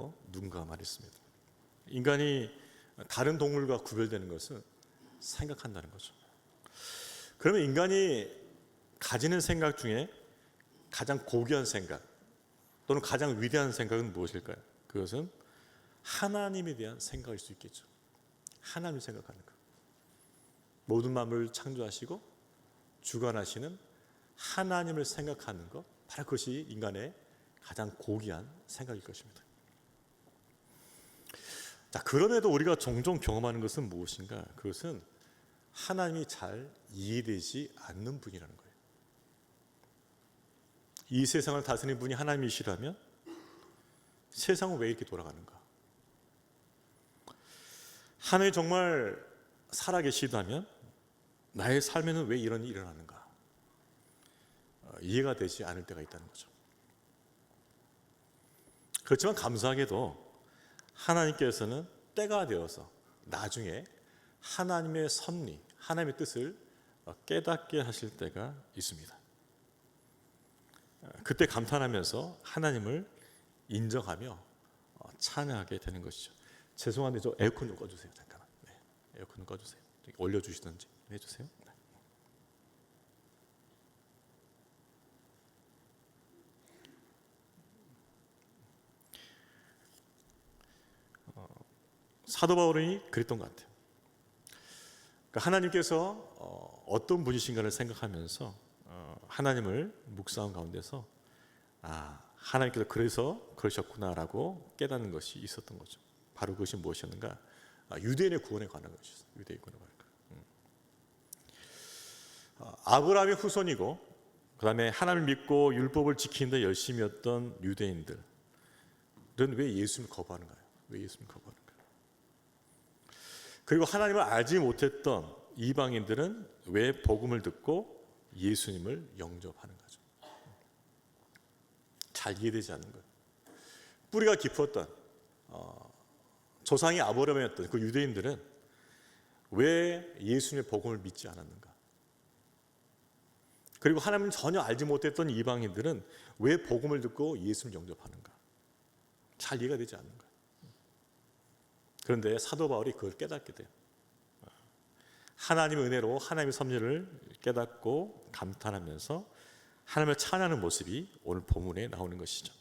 인간도 누군가 말했습니다. 인간이 다른 동물과 구별되는 것은 생각한다는 거죠. 그러면 인간이 가지는 생각 중에 가장 고귀한 생각 또는 가장 위대한 생각은 무엇일까요? 그것은 하나님에 대한 생각일 수 있겠죠. 하나님을 생각하는 것. 모든 만물을 창조하시고 주관하시는 하나님을 생각하는 것, 바로 그것이 인간의 가장 고귀한 생각일 것입니다. 자, 그럼에도 우리가 종종 경험하는 것은 무엇인가? 그것은 하나님이 잘 이해되지 않는 분이라는 거예요. 이 세상을 다스리는 분이 하나님이시라면 세상은 왜 이렇게 돌아가는가? 하나님이 정말 살아계시다면 나의 삶에는 왜 이런 일이 일어나는가? 이해가 되지 않을 때가 있다는 거죠. 그렇지만 감사하게도 하나님께서는 때가 되어서 나중에 하나님의 섭리, 하나님의 뜻을 깨닫게 하실 때가 있습니다. 그때 감탄하면서 하나님을 인정하며 찬양하게 되는 것이죠. 죄송한데 저 에어컨 좀 꺼주세요. 잠깐만. 네, 에어컨 좀 꺼주세요. 올려주시든지 해주세요. 네. 사도 바울이 그랬던 것 같아요. 그러니까 하나님께서 어떤 분이신가를 생각하면서 하나님을 묵상한 가운데서 하나님께서 그래서 그러셨구나라고 깨닫는 것이 있었던 거죠. 바로 그것이 무엇이었는가? 유대인의 구원에 관한 것이었어요. 유대인의 구원에 관한 것. 아브라함의 후손이고 그 다음에 하나님을 믿고 율법을 지키는 데 열심이었던 유대인들은 왜 예수님을 거부하는가요? 왜 예수님을 거부하는가요? 그리고 하나님을 알지 못했던 이방인들은 왜 복음을 듣고 예수님을 영접하는 거죠? 잘 이해되지 않는 거예요. 뿌리가 깊었던 조상이 아브라함이었던 그 유대인들은 왜 예수님의 복음을 믿지 않았는가? 그리고 하나님을 전혀 알지 못했던 이방인들은 왜 복음을 듣고 예수님을 영접하는가? 잘 이해가 되지 않는 거예요. 그런데 사도 바울이 그걸 깨닫게 돼요. 하나님의 은혜로 하나님의 섭리를 깨닫고 감탄하면서 하나님을 찬양하는 모습이 오늘 본문에 나오는 것이죠.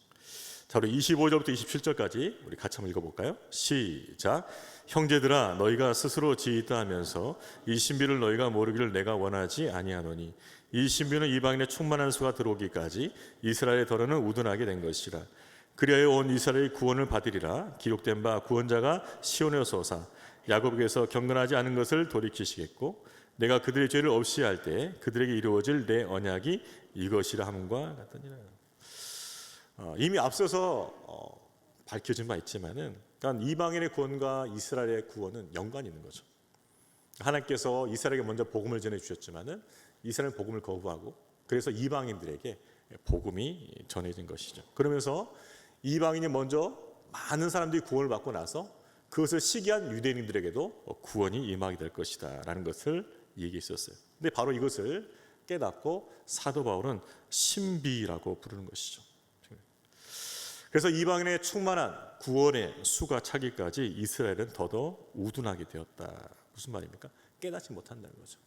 자, 우리 25절부터 27절까지 우리 같이 한번 읽어볼까요? 시작. 형제들아, 너희가 스스로 지있다 하면서 이 신비를 너희가 모르기를 내가 원하지 아니하노니 이 신비는 이방인의 충만한 수가 들어오기까지 이스라엘의 더러는 우둔하게 된 것이라. 그리하여 온 이스라엘이 구원을 받으리라. 기록된 바 구원자가 시온에서 오사 야곱에게서 경건하지 않은 것을 돌이키시겠고 내가 그들의 죄를 없이 할 때 그들에게 이루어질 내 언약이 이것이라 함과 같으니라. 이미 앞서서 밝혀진 바 있지만은, 그러니까 이방인의 구원과 이스라엘의 구원은 연관이 있는 거죠. 하나님께서 이스라엘에게 먼저 복음을 전해 주셨지만은 이스라엘은 복음을 거부하고 그래서 이방인들에게 복음이 전해진 것이죠. 그러면서 이방인이 먼저 많은 사람들이 구원을 받고 나서 그것을 시기한 유대인들에게도 구원이 임하게 될 것이다 라는 것을 얘기했었어요. 근데 바로 이것을 깨닫고 사도 바울은 신비라고 부르는 것이죠. 그래서 이방인의 충만한 구원의 수가 차기까지 이스라엘은 더더 우둔하게 되었다. 무슨 말입니까? 깨닫지 못한다는 거죠.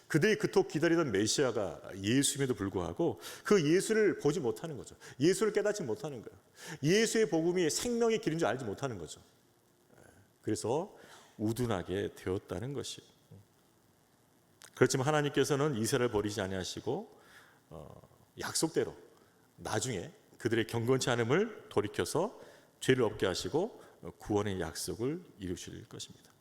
그들이 그토록 기다리던 메시아가 예수임에도 불구하고 그 예수를 보지 못하는 거죠. 예수를 깨닫지 못하는 거예요. 예수의 복음이 생명의 길인 줄 알지 못하는 거죠. 그래서 우둔하게 되었다는 것이. 그렇지만 하나님께서는 이스라엘을 버리지 아니하시고 약속대로 나중에 그들의 경건치 않음을 돌이켜서 죄를 없게 하시고 구원의 약속을 이루실 것입니다.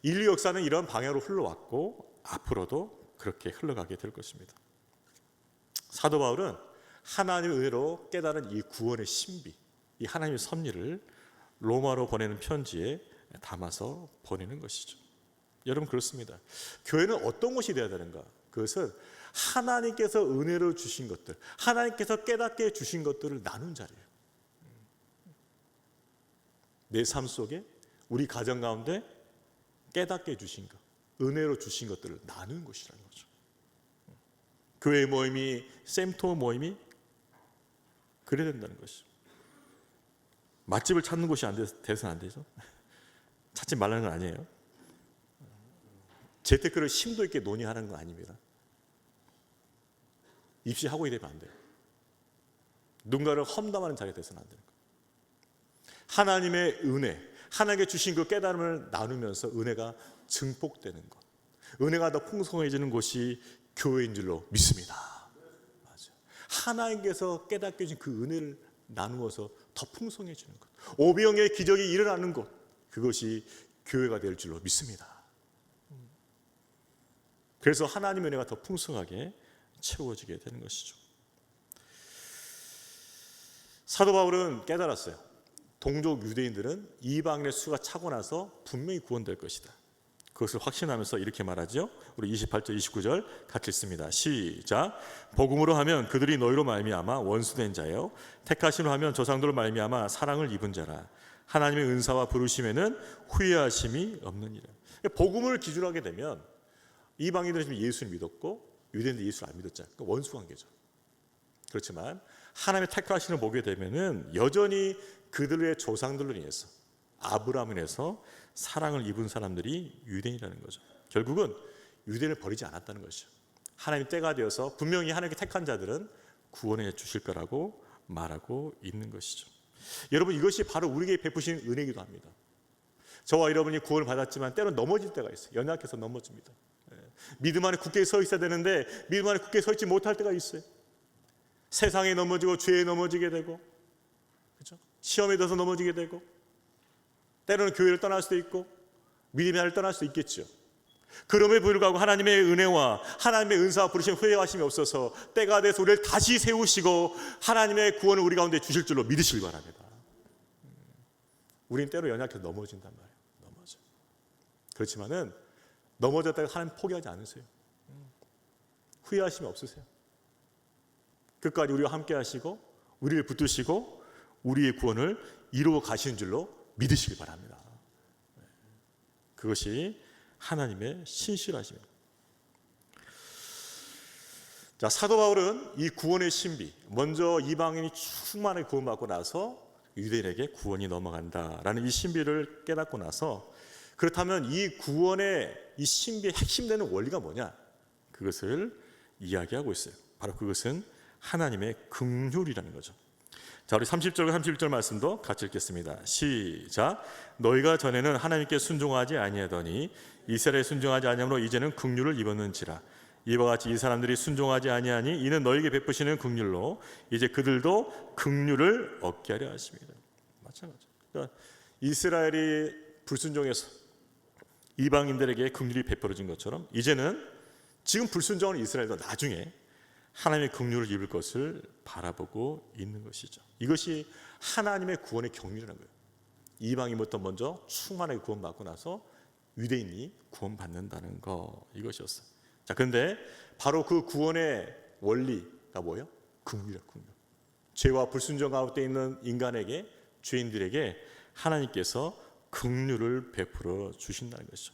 인류 역사는 이런 방향으로 흘러왔고 앞으로도 그렇게 흘러가게 될 것입니다. 사도 바울은 하나님의 은혜로 깨달은 이 구원의 신비, 이 하나님의 섭리를 로마로 보내는 편지에 담아서 보내는 것이죠. 여러분, 그렇습니다. 교회는 어떤 것이 되어야 되는가? 그것은 하나님께서 은혜로 주신 것들, 하나님께서 깨닫게 주신 것들을 나눈 자리예요. 내 삶 속에 우리 가정 가운데 깨닫게 주신 것, 은혜로 주신 것들을 나누는 것이라는 거죠. 교회 모임이, 샘토 모임이 그래야 된다는 것이죠. 맛집을 찾는 곳이 돼서는 안 되죠. 찾지 말라는 건 아니에요. 재테크를 심도 있게 논의하는 건 아닙니다. 입시 학원이 되면 안 돼요. 누군가를 험담하는 자리가 돼서는 안 되는 거예요. 하나님의 은혜, 하나님께 주신 그 깨달음을 나누면서 은혜가 증폭되는 것, 은혜가 더 풍성해지는 곳이 교회인 줄로 믿습니다. 맞아요. 하나님께서 깨닫게 주신 그 은혜를 나누어서 더 풍성해지는 것, 오병의 기적이 일어나는 것, 그것이 교회가 될 줄로 믿습니다. 그래서 하나님의 은혜가 더 풍성하게 채워지게 되는 것이죠. 사도 바울은 깨달았어요. 동족 유대인들은 이방인의 수가 차고 나서 분명히 구원될 것이다. 그것을 확신하면서 이렇게 말하죠. 우리 28절 29절 같이 읽습니다. 시작. 복음으로 하면 그들이 너희로 말미암아 원수된 자요, 택하심으로 하면 조상들로 말미암아 사랑을 입은 자라. 하나님의 은사와 부르심에는 후회하심이 없느니라. 복음을 기준으로 하게 되면 이방인들은 지금 예수를 믿었고 유대인들이 예수를 안 믿었잖아요. 그러니까 원수 관계죠. 그렇지만 하나님의 택하심을 보게 되면은 여전히 그들의 조상들로 인해서, 아브라함을 인해서 사랑을 입은 사람들이 유대인이라는 거죠. 결국은 유대인을 버리지 않았다는 것이죠. 하나님 때가 되어서 분명히 하나님께 택한 자들은 구원해 주실 거라고 말하고 있는 것이죠. 여러분, 이것이 바로 우리에게 베푸신 은혜이기도 합니다. 저와 여러분이 구원을 받았지만 때로 넘어질 때가 있어요. 연약해서 넘어집니다. 믿음 안에 굳게 서 있어야 되는데 믿음 안에 굳게 서 있지 못할 때가 있어요. 세상에 넘어지고 죄에 넘어지게 되고, 그렇죠? 시험에 들어서 넘어지게 되고, 때로는 교회를 떠날 수도 있고 믿음의 나를 떠날 수도 있겠죠. 그럼에도 불구하고 하나님의 은혜와 하나님의 은사와 부르심 후회하심이 없어서 때가 돼서 우리를 다시 세우시고 하나님의 구원을 우리 가운데 주실 줄로 믿으시기 바랍니다. 우린 때로 연약해서 넘어진단 말이에요. 넘어져. 그렇지만은 넘어졌다가 하나님 포기하지 않으세요. 후회하심이 없으세요. 끝까지 우리와 함께 하시고 우리를 붙드시고 우리의 구원을 이루어 가시는 줄로 믿으시기 바랍니다. 그것이 하나님의 신실하심입니다. 자, 사도 바울은 이 구원의 신비, 먼저 이방인이 충만하게 구원받고 나서 유대인에게 구원이 넘어간다라는 이 신비를 깨닫고 나서, 그렇다면 이 구원의 이 신비의 핵심되는 원리가 뭐냐? 그것을 이야기하고 있어요. 바로 그것은 하나님의 긍휼이라는 거죠. 자, 우리 30절과 31절 말씀도 같이 읽겠습니다. 시작. 너희가 전에는 하나님께 순종하지 아니하더니 이스라엘에 순종하지 아니함으로 이제는 긍휼을 입었는지라. 이와 같이 이 사람들이 순종하지 아니하니 이는 너희에게 베푸시는 긍휼로 이제 그들도 긍휼을 얻게 하려 하십니다. 마찬가지. 그러니까 이스라엘이 불순종해서 이방인들에게 긍휼이 베풀어진 것처럼 이제는 지금 불순종하는 이스라엘도 나중에 하나님의 긍휼을 입을 것을 바라보고 있는 것이죠. 이것이 하나님의 구원의 경륜이라는 거예요. 이방인부터 먼저 충만하게 구원받고 나서 유대인이 구원받는다는 거, 이것이었어요. 자, 그런데 바로 그 구원의 원리가 뭐예요? 긍휼이에요. 긍휼. 죄와 불순종 가운데 있는 인간에게, 죄인들에게 하나님께서 긍휼을 베풀어 주신다는 것이죠.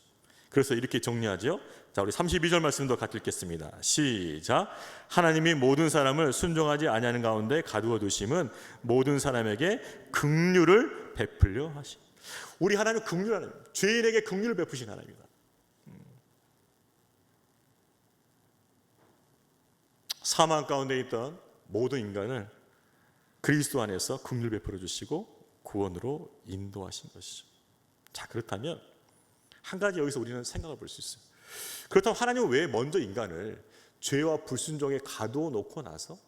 그래서 이렇게 정리하죠. 자, 우리 32절 말씀도 같이 읽겠습니다. 시작. 하나님이 모든 사람을 순종하지 아니하는 가운데 가두어 두심은 모든 사람에게 긍휼을 베풀려 하시. 우리 하나님은 긍휼하는, 죄인에게 긍휼을 베푸신 하나님입니다. 사망 가운데 있던 모든 인간을 그리스도 안에서 긍휼 베풀어 주시고 구원으로 인도하신 것이죠. 자, 그렇다면 한 가지 여기서 우리는 생각을 볼 수 있어요. 그렇다면 하나님은 왜 먼저 인간을 죄와 불순종에 가두어 놓고 나서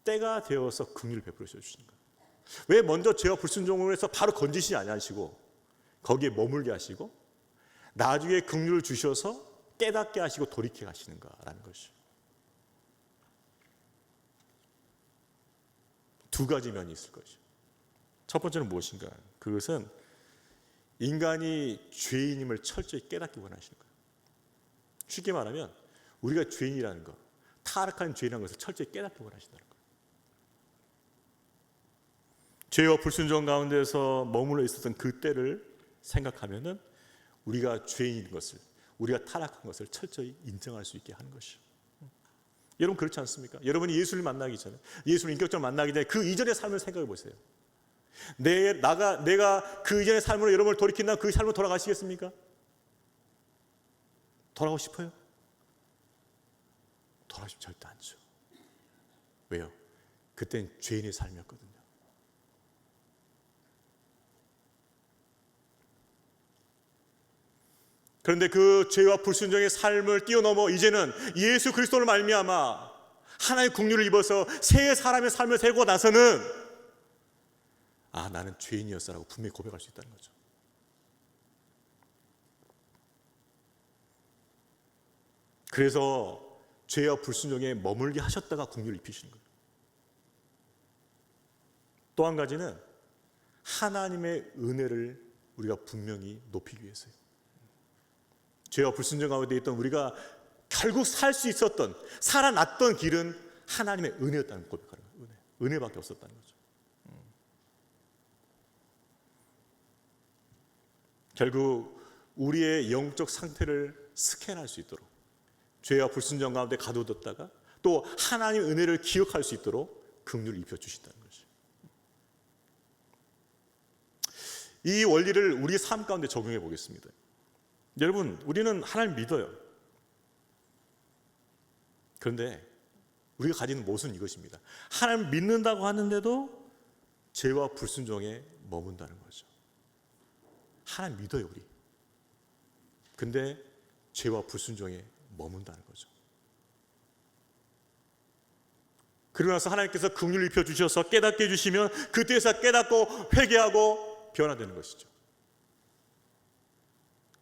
때가 되어서 긍휼을 베풀어 주시는 거예요? 왜 먼저 죄와 불순종을 해서 바로 건지시지 아니하시고 거기에 머물게 하시고 나중에 긍휼을 주셔서 깨닫게 하시고 돌이켜 가시는가라는 것이죠. 두 가지 면이 있을 것이죠. 첫 번째는 무엇인가? 그것은 인간이 죄인임을 철저히 깨닫기 원하시는 거예요. 쉽게 말하면 우리가 죄인이라는 것, 타락한 죄인이라는 것을 철저히 깨닫기 원하신다는 거예요. 죄와 불순종 가운데서 머물러 있었던 그 때를 생각하면은 우리가 죄인인 것을, 우리가 타락한 것을 철저히 인정할 수 있게 하는 것이죠. 여러분 그렇지 않습니까? 여러분이 예수를 만나기 전에, 예수를 인격적으로 만나기 전에 그 이전의 삶을 생각해 보세요. 내가 그 이전의 삶으로 여러분을 돌이킨다면 그 삶으로 돌아가시겠습니까? 돌아가고 싶어요? 돌아가시면 절대 않죠. 왜요? 그땐 죄인의 삶이었거든요. 그런데 그 죄와 불순종의 삶을 뛰어넘어 이제는 예수 그리스도를 말미암아 하나님의 긍휼을 입어서 새 사람의 삶을 살고 나서는 나는 죄인이었어라고 분명히 고백할 수 있다는 거죠. 그래서 죄와 불순종에 머물게 하셨다가 긍휼을 입히시는 거예요. 또 한 가지는 하나님의 은혜를 우리가 분명히 높이기 위해서요. 죄와 불순종 가운데 있던 우리가 결국 살 수 있었던, 살아났던 길은 하나님의 은혜였다는 고백하는 거예요. 은혜밖에 없었다는 거죠. 결국 우리의 영적 상태를 스캔할 수 있도록 죄와 불순종 가운데 가둬뒀다가 또 하나님의 은혜를 기억할 수 있도록 긍휼을 입혀주신다는 거죠. 이 원리를 우리 삶 가운데 적용해 보겠습니다. 여러분, 우리는 하나님 믿어요. 그런데 우리가 가지는 모습은 이것입니다. 하나님 믿는다고 하는데도 죄와 불순종에 머문다는 거죠. 하나님 믿어요, 우리. 근데 죄와 불순종에 머문다는 거죠. 그러고 나서 하나님께서 긍휼을 입혀 주셔서 깨닫게 해주시면 그때서 깨닫고 회개하고 변화되는 것이죠.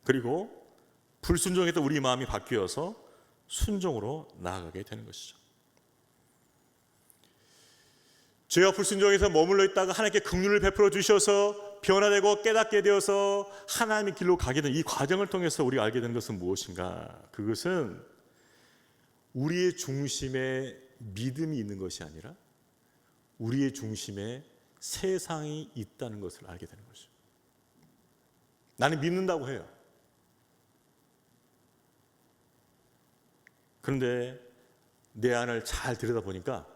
그리고 불순종했던 우리 마음이 바뀌어서 순종으로 나아가게 되는 것이죠. 죄와 불순종에서 머물러 있다가 하나님께 긍휼을 베풀어 주셔서 변화되고 깨닫게 되어서 하나님의 길로 가게 된 이 과정을 통해서 우리가 알게 되는 것은 무엇인가? 그것은 우리의 중심에 믿음이 있는 것이 아니라 우리의 중심에 세상이 있다는 것을 알게 되는 것이죠. 나는 믿는다고 해요. 그런데 내 안을 잘 들여다보니까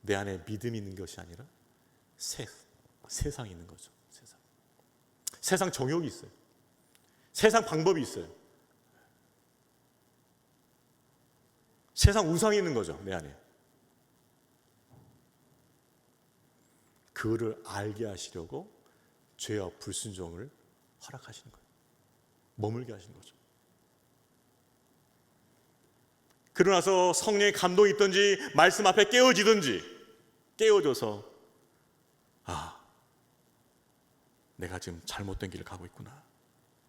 내 안에 믿음이 있는 것이 아니라 세상이 있는 거죠. 세상 정욕이 있어요. 세상 방법이 있어요. 세상 우상이 있는 거죠, 내 안에. 그거를 알게 하시려고 죄와 불순종을 허락하시는 거예요. 머물게 하시는 거죠. 그러나서 성령의 감동이 있든지 말씀 앞에 깨어져서 내가 지금 잘못된 길을 가고 있구나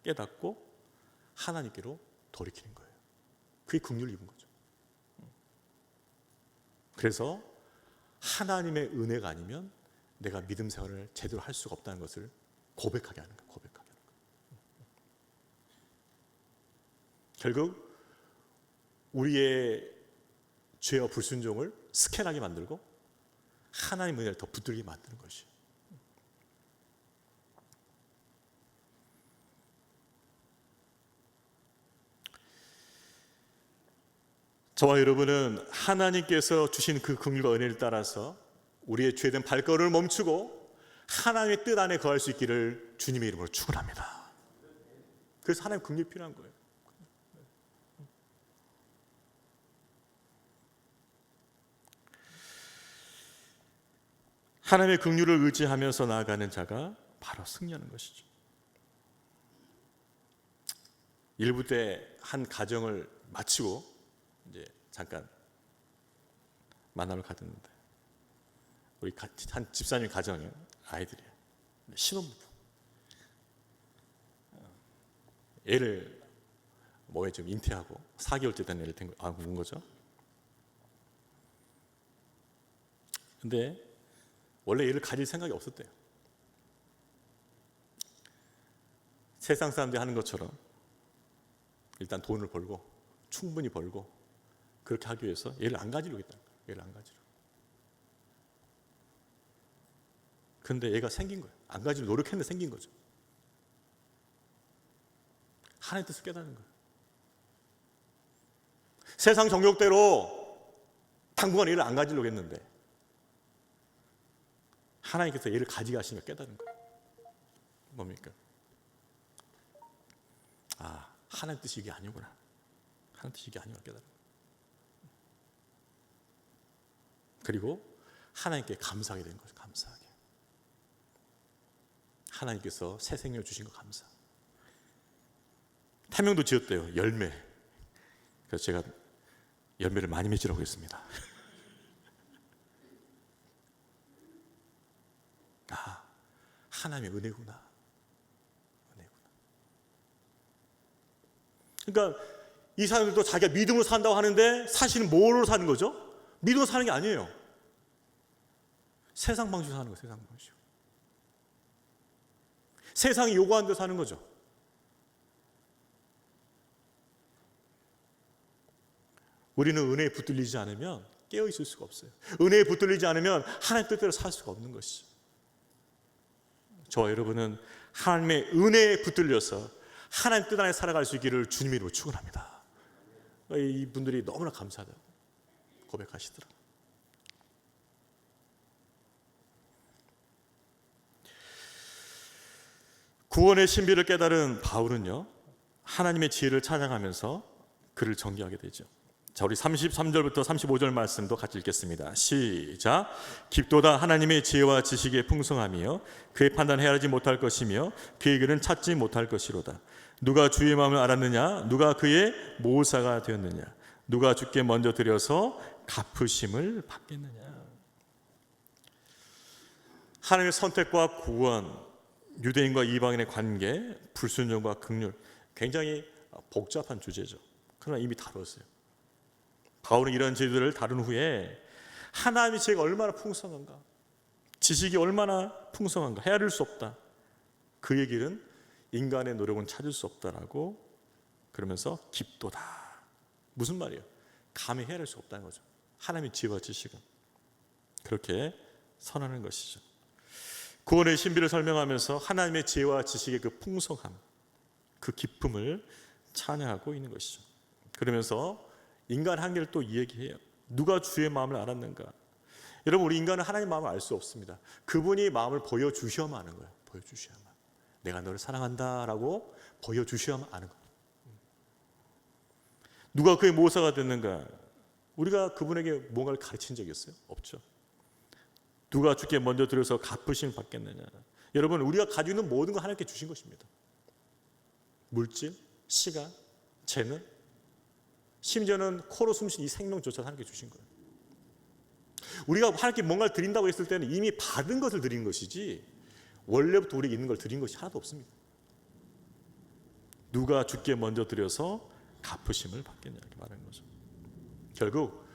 깨닫고 하나님께로 돌이키는 거예요. 그게 긍휼을 입은 거죠. 그래서 하나님의 은혜가 아니면 내가 믿음 생활을 제대로 할 수가 없다는 것을 고백하게 하는 거예요. 결국 우리의 죄와 불순종을 스캔하게 만들고 하나님의 은혜를 더 붙들게 만드는 것이에요. 저와 여러분은 하나님께서 주신 그 긍휼과 은혜를 따라서 우리의 죄된 발걸음을 멈추고 하나님의 뜻 안에 거할 수 있기를 주님의 이름으로 축원합니다. 그래서 하나님 긍휼이 필요한 거예요. 하나님의 긍휼을 의지하면서 나아가는 자가 바로 승리하는 것이죠. 일부 때 한 가정을 마치고 이제 잠깐 만남을 가졌는데 우리 한 집사님 가정에 아이들이에요. 신혼부부. 애를 뭐에 좀 잉태하고 4개월째 된 애를 온 거죠. 근데 원래 애를 가질 생각이 없었대요. 세상 사람들이 하는 것처럼 일단 돈을 벌고 충분히 벌고 그렇게 하기 위해서 얘를 안 가지려고 했다는 거예요. 얘를 안 가지려고. 근데 얘가 생긴 거예요. 안 가지려고 노력했는데 생긴 거죠. 하나님의 뜻을 깨닫는 거예요. 세상 정욕대로 당분간 얘를 안 가지려고 했는데 하나님께서 얘를 가져가시는 걸 깨달은 거예요. 뭡니까? 아, 하나님 뜻이 이게 아니구나. 하나님 뜻이 이게 아니구나 깨달은 거예요. 그리고 하나님께 감사하게 된 거죠. 감사하게. 하나님께서 새 생명을 주신 거 감사. 태명도 지었대요. 열매. 그래서 제가 열매를 많이 맺으라고 했습니다. 아, 하나님의 은혜구나. 은혜구나. 그러니까 이 사람들도 자기가 믿음으로 산다고 하는데 사실은 뭐로 사는 거죠? 믿음으로 사는 게 아니에요. 세상 방식으로 사는 거예요. 세상 방식. 세상이 요구하는 대로 사는 거죠. 우리는 은혜에 붙들리지 않으면 깨어 있을 수가 없어요. 은혜에 붙들리지 않으면 하나님 뜻대로 살 수가 없는 것이죠. 저와 여러분은 하나님의 은혜에 붙들려서 하나님 뜻 안에 살아갈 수 있기를 주님의 이름으로 축원합니다. 이분들이 너무나 감사하다고 고백하시더라고요. 구원의 신비를 깨달은 바울은요, 하나님의 지혜를 찬양하면서 그를 전개하게 되죠. 자, 우리 33절부터 35절 말씀도 같이 읽겠습니다. 시작. 깊도다 하나님의 지혜와 지식의 풍성함이요 그의 판단 헤아리지 못할 것이며 그의 길은 찾지 못할 것이로다. 누가 주의 마음을 알았느냐? 누가 그의 모사가 되었느냐? 누가 주께 먼저 드려서 갚으심을 받겠느냐? 하나님의 선택과 구원, 유대인과 이방인의 관계, 불순종과 긍휼, 굉장히 복잡한 주제죠. 그러나 이미 다뤘어요. 바울은 이런 제도들을 다룬 후에 하나님의 지혜가 얼마나 풍성한가, 지식이 얼마나 풍성한가, 헤아릴 수 없다. 그의 길은 인간의 노력은 찾을 수 없다라고 그러면서 깊도다. 무슨 말이에요? 감히 헤아릴 수 없다는 거죠. 하나님의 지혜와 지식은 그렇게 선하는 것이죠. 구원의 신비를 설명하면서 하나님의 지혜와 지식의 그 풍성함, 그 기쁨을 찬양하고 있는 것이죠. 그러면서 인간 한계를 또 이야기해요. 누가 주의 마음을 알았는가? 여러분, 우리 인간은 하나님 마음을 알 수 없습니다. 그분이 마음을 보여주셔야만 아는 거예요. 보여주셔야만. 내가 너를 사랑한다라고 보여주셔야만 아는 거예요. 누가 그의 모사가 됐는가? 우리가 그분에게 뭔가를 가르친 적이 있어요? 없죠. 누가 주께 먼저 드려서 갚으심을 받겠느냐? 여러분, 우리가 가지고 있는 모든 걸 하나님께 주신 것입니다. 물질, 시간, 재능, 심지어는 코로 숨쉬는 이 생명조차 하나님께 주신 거예요. 우리가 하나님께 뭔가를 드린다고 했을 때는 이미 받은 것을 드린 것이지 원래부터 우리에게 있는 걸 드린 것이 하나도 없습니다. 누가 주께 먼저 드려서 갚으심을 받겠냐 이렇게 말하는 거죠. 결국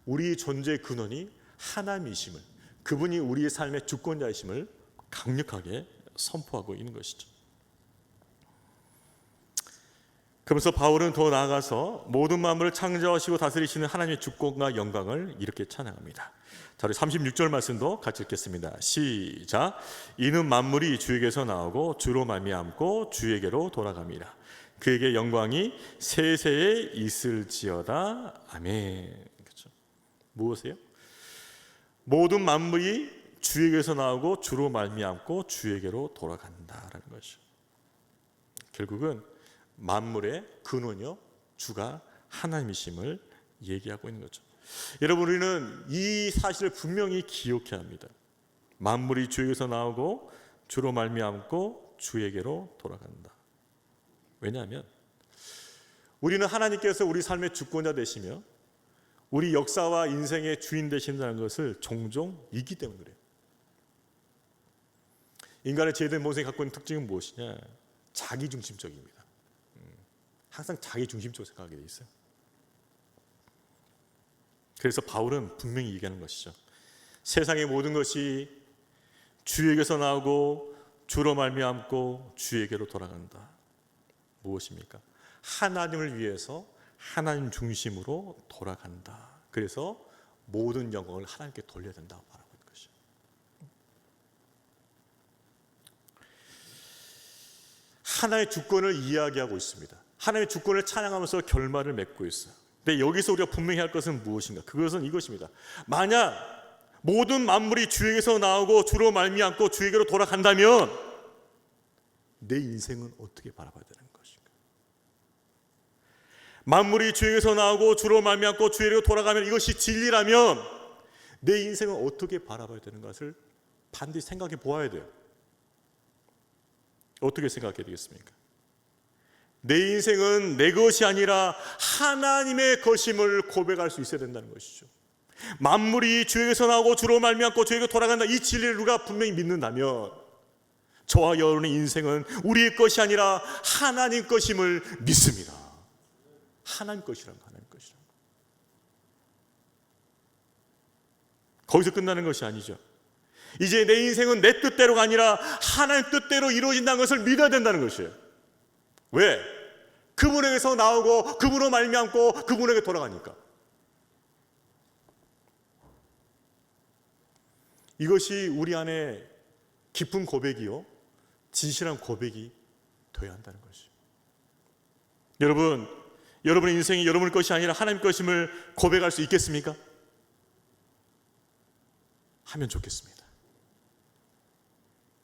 우리 존재의 근원이 하나님이심을, 그분이 우리의 삶의 주권자이심을 강력하게 선포하고 있는 것이죠. 그러면서 바울은 더 나아가서 모든 만물을 창조하시고 다스리시는 하나님의 주권과 영광을 이렇게 찬양합니다. 자, 우리 36절 말씀도 같이 읽겠습니다. 시작. 이는 만물이 주에게서 나오고 주로 말미암고 주에게로 돌아갑니다. 그에게 영광이 세세에 있을지어다. 아멘. 그렇죠? 무엇이에요? 모든 만물이 주에게서 나오고 주로 말미암고 주에게로 돌아간다라는 것이죠. 결국은 만물의 근원이요 주가 하나님이심을 얘기하고 있는 거죠. 여러분, 우리는 이 사실을 분명히 기억해야 합니다. 만물이 주에게서 나오고 주로 말미암고 주에게로 돌아간다. 왜냐하면 우리는 하나님께서 우리 삶의 주권자 되시며 우리 역사와 인생의 주인 되신다는 것을 종종 잊기 때문에 그래요. 인간의 제된 모습이 갖고 있는 특징은 무엇이냐? 자기중심적입니다. 항상 자기중심적으로 생각하게 돼 있어요. 그래서 바울은 분명히 얘기하는 것이죠. 세상의 모든 것이 주에게서 나오고 주로 말미암고 주에게로 돌아간다. 무엇입니까? 하나님을 위해서 하나님 중심으로 돌아간다. 그래서 모든 영광을 하나님께 돌려야 된다고 말하고 있는 것이죠. 하나의 주권을 이야기하고 있습니다. 하나님의 주권을 찬양하면서 결말을 맺고 있어요. 근데 여기서 우리가 분명히 할 것은 무엇인가? 그것은 이것입니다. 만약 모든 만물이 주에게서 나오고 주로 말미암고 주에게로 돌아간다면 내 인생은 어떻게 바라봐야 되는 것인가? 만물이 주에게서 나오고 주로 말미암고 주에게로 돌아가면 이것이 진리라면 내 인생은 어떻게 바라봐야 되는 것을 반드시 생각해 보아야 돼요. 어떻게 생각해야 되겠습니까? 내 인생은 내 것이 아니라 하나님의 것임을 고백할 수 있어야 된다는 것이죠. 만물이 주에게서 나오고 주로 말미암고 주에게 돌아간다, 이 진리를 우리가 분명히 믿는다면 저와 여러분의 인생은 우리의 것이 아니라 하나님 것임을 믿습니다. 하나님 것이란 하나님 것이란. 거기서 끝나는 것이 아니죠. 이제 내 인생은 내 뜻대로가 아니라 하나님 뜻대로 이루어진다는 것을 믿어야 된다는 것이에요. 왜? 그분에게서 나오고 그분으로 말미암고 그분에게 돌아가니까. 이것이 우리 안에 깊은 고백이요, 진실한 고백이 되어야 한다는 것이죠. 여러분의 인생이 여러분의 것이 아니라 하나님 것임을 고백할 수 있겠습니까? 하면 좋겠습니다.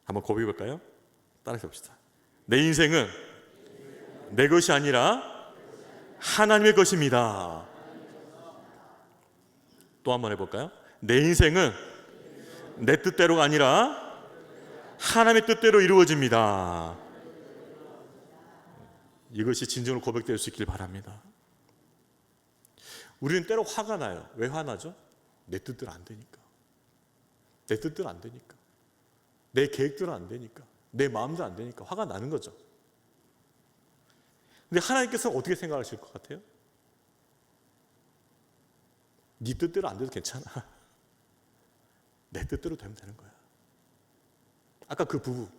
한번 고백해 볼까요? 따라해 봅시다. 내 인생은 내 것이 아니라 하나님의 것입니다. 또 한번 해볼까요? 내 인생은 내 뜻대로가 아니라 하나님의 뜻대로 이루어집니다. 이것이 진정으로 고백될 수 있길 바랍니다. 우리는 때로 화가 나요. 왜 화나죠? 내 뜻대로 안 되니까. 내 뜻대로 안 되니까. 내 계획대로 안 되니까. 내 마음대로 안 되니까 화가 나는 거죠. 근데 하나님께서는 어떻게 생각하실 것 같아요? 네 뜻대로 안 돼도 괜찮아. 내 뜻대로 되면 되는 거야. 아까 그 부부,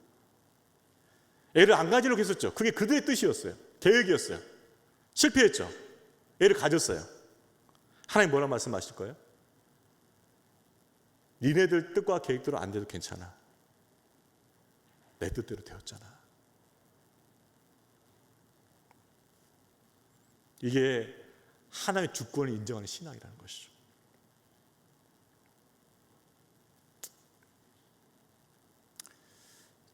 애를 안 가지려고 했었죠. 그게 그들의 뜻이었어요. 계획이었어요. 실패했죠. 애를 가졌어요. 하나님 뭐라 말씀하실 거예요? 니네들 뜻과 계획대로 안 돼도 괜찮아. 내 뜻대로 되었잖아. 이게 하나님의 주권을 인정하는 신앙이라는 것이죠.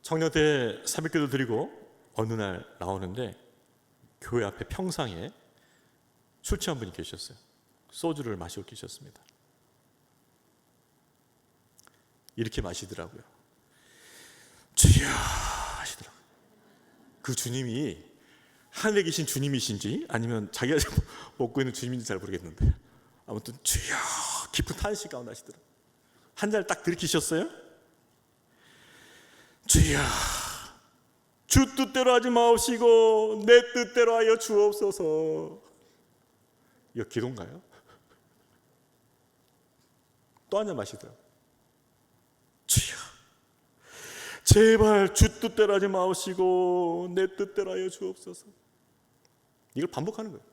청년 때 새벽기도 드리고 어느 날 나오는데 교회 앞에 평상에 술 취한 분이 계셨어요. 소주를 마시고 계셨습니다. 이렇게 마시더라고요. 주여 하시더라고요. 그 주님이 하늘에 계신 주님이신지 아니면 자기가 먹고 있는 주님인지 잘 모르겠는데 아무튼 주여 깊은 탄식 가운데 하시더라고요. 한 잔을 딱 들이키셨어요. 주여 주 뜻대로 하지 마옵시고 내 뜻대로 하여 주옵소서. 이거 기도인가요? 또 한 잔 마시더라고요. 주여 제발 주 뜻대로 하지 마옵시고 내 뜻대로 하여 주옵소서. 이걸 반복하는 거예요.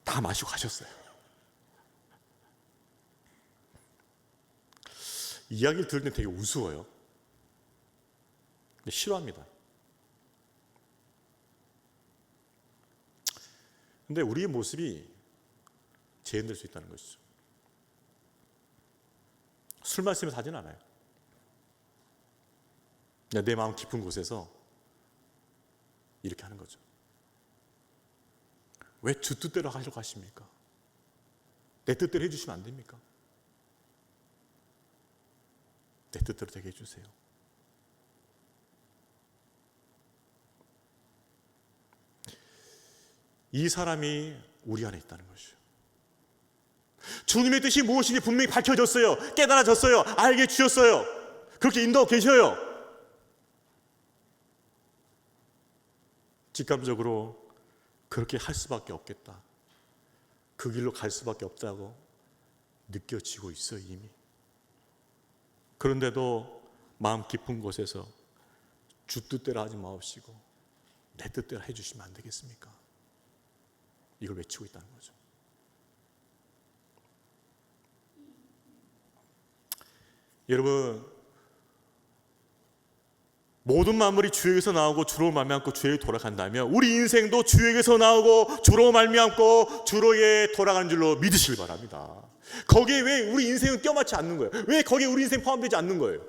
다 마시고 가셨어요. 이야기를 들을 때 되게 우스워요. 근데 싫어합니다. 근데 우리의 모습이 재현될 수 있다는 것이죠. 술 마시면서 하진 않아요. 내 마음 깊은 곳에서 이렇게 하는 거죠. 왜 주 뜻대로 하려고 하십니까? 내 뜻대로 해주시면 안 됩니까? 내 뜻대로 되게 해주세요. 이 사람이 우리 안에 있다는 것이죠. 주님의 뜻이 무엇인지 분명히 밝혀졌어요. 깨달아졌어요. 알게 주셨어요. 그렇게 인도하고 계셔요. 직감적으로 그렇게 할 수밖에 없겠다. 그 길로 갈 수밖에 없다고 느껴지고 있어요, 이미. 그런데도 마음 깊은 곳에서 주 뜻대로 하지 마옵시고 내 뜻대로 해주시면 안 되겠습니까? 이걸 외치고 있다는 거죠. 여러분, 모든 만물이 주에게서 나오고 주로 말미암고 주에게 돌아간다면 우리 인생도 주에게서 나오고 주로 말미암고 주로에 돌아가는 줄로 믿으시길 바랍니다. 거기에 왜 우리 인생은 껴맞지 않는 거예요? 왜 거기에 우리 인생 포함되지 않는 거예요?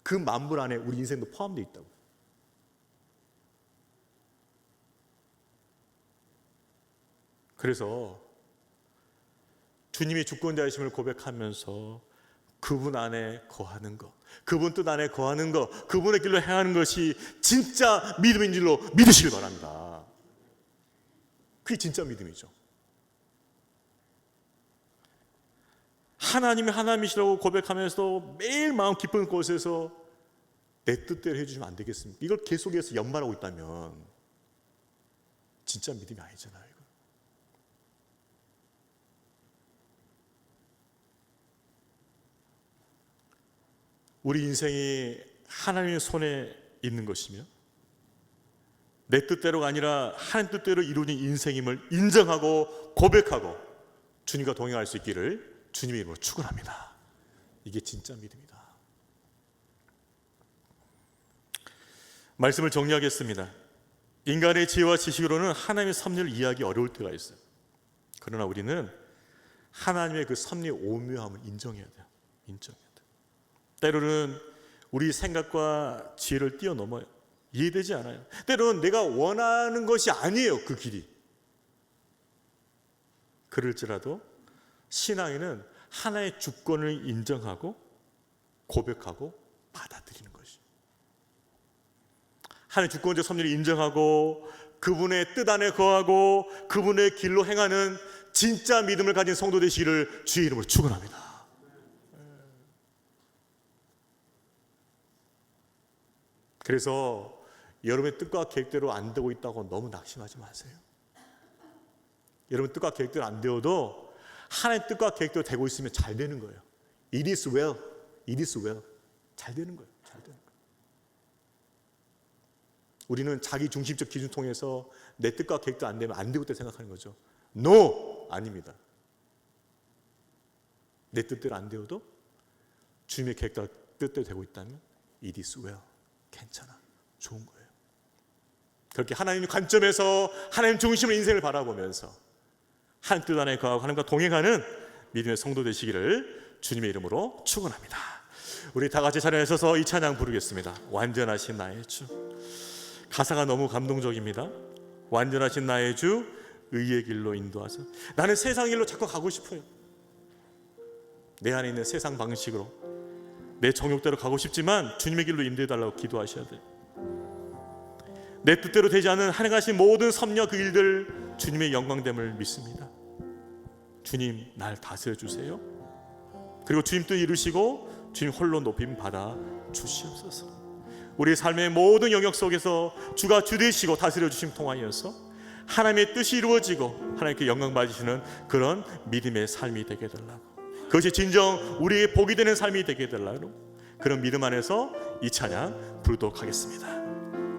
그 만물 안에 우리 인생도 포함되어 있다고. 그래서 주님이 주권자이심을 고백하면서 그분 안에 거하는 것, 그분 뜻 안에 거하는 것, 그분의 길로 행하는 것이 진짜 믿음인 줄로 믿으시길 바랍니다. 그게 진짜 믿음이죠. 하나님이 하나님이시라고 고백하면서도 매일 마음 깊은 곳에서 내 뜻대로 해주시면 안 되겠습니까? 이걸 계속해서 연말하고 있다면 진짜 믿음이 아니잖아요. 이거. 우리 인생이 하나님의 손에 있는 것이며 내 뜻대로가 아니라 하나님 뜻대로 이루어진 인생임을 인정하고 고백하고 주님과 동행할 수 있기를 주님의 이름으로 축원합니다. 이게 진짜 믿음이다. 말씀을 정리하겠습니다. 인간의 지혜와 지식으로는 하나님의 섭리를 이해하기 어려울 때가 있어요. 그러나 우리는 하나님의 그 섭리의 오묘함을 인정해야 돼요. 인정해야 돼요. 때로는 우리 생각과 지혜를 뛰어넘어요. 이해되지 않아요. 때로는 내가 원하는 것이 아니에요. 그 길이. 그럴지라도 신앙에는 하나의 주권을 인정하고 고백하고 받아들이는 것이죠. 하나의 주권적 섭리를 인정하고 그분의 뜻 안에 거하고 그분의 길로 행하는 진짜 믿음을 가진 성도 되시기를 주의 이름으로 축원합니다. 그래서 여러분의 뜻과 계획대로 안 되고 있다고 너무 낙심하지 마세요. 여러분 뜻과 계획대로 안 되어도 하나님의 뜻과 계획대로 되고 있으면 잘 되는 거예요. It is well. It is well. 잘 되는 거예요. 잘 되는 거예요. 우리는 자기 중심적 기준 통해서 내 뜻과 계획대로 안 되면 안 되고 있다고 생각하는 거죠. No! 아닙니다. 내 뜻대로 안 되어도 주님의 계획과 뜻대로 되고 있다면 It is well. 괜찮아. 좋은 거예요. 그렇게 하나님 관점에서 하나님 중심의 인생을 바라보면서 하나님 뜻 안에 거하고 하나님과 동행하는 믿음의 성도 되시기를 주님의 이름으로 축원합니다. 우리 다 같이 자리에 서서 이 찬양 부르겠습니다. 완전하신 나의 주. 가사가 너무 감동적입니다. 완전하신 나의 주, 의의 길로 인도하사. 나는 세상 길로 자꾸 가고 싶어요. 내 안에 있는 세상 방식으로 내 정욕대로 가고 싶지만 주님의 길로 인도해달라고 기도하셔야 돼요. 내 뜻대로 되지 않은 하나님 하신 모든 섭리와 그 일들 주님의 영광됨을 믿습니다. 주님 날 다스려 주세요. 그리고 주님 뜻 이루시고 주님 홀로 높임 받아 주시옵소서. 우리 삶의 모든 영역 속에서 주가 주 되시고 다스려 주심 통하여서 하나님의 뜻이 이루어지고 하나님께 영광 받으시는 그런 믿음의 삶이 되게 해달라고, 그것이 진정 우리에게 복이 되는 삶이 되게 해달라고, 그런 믿음 안에서 이 찬양 부르도록 하겠습니다.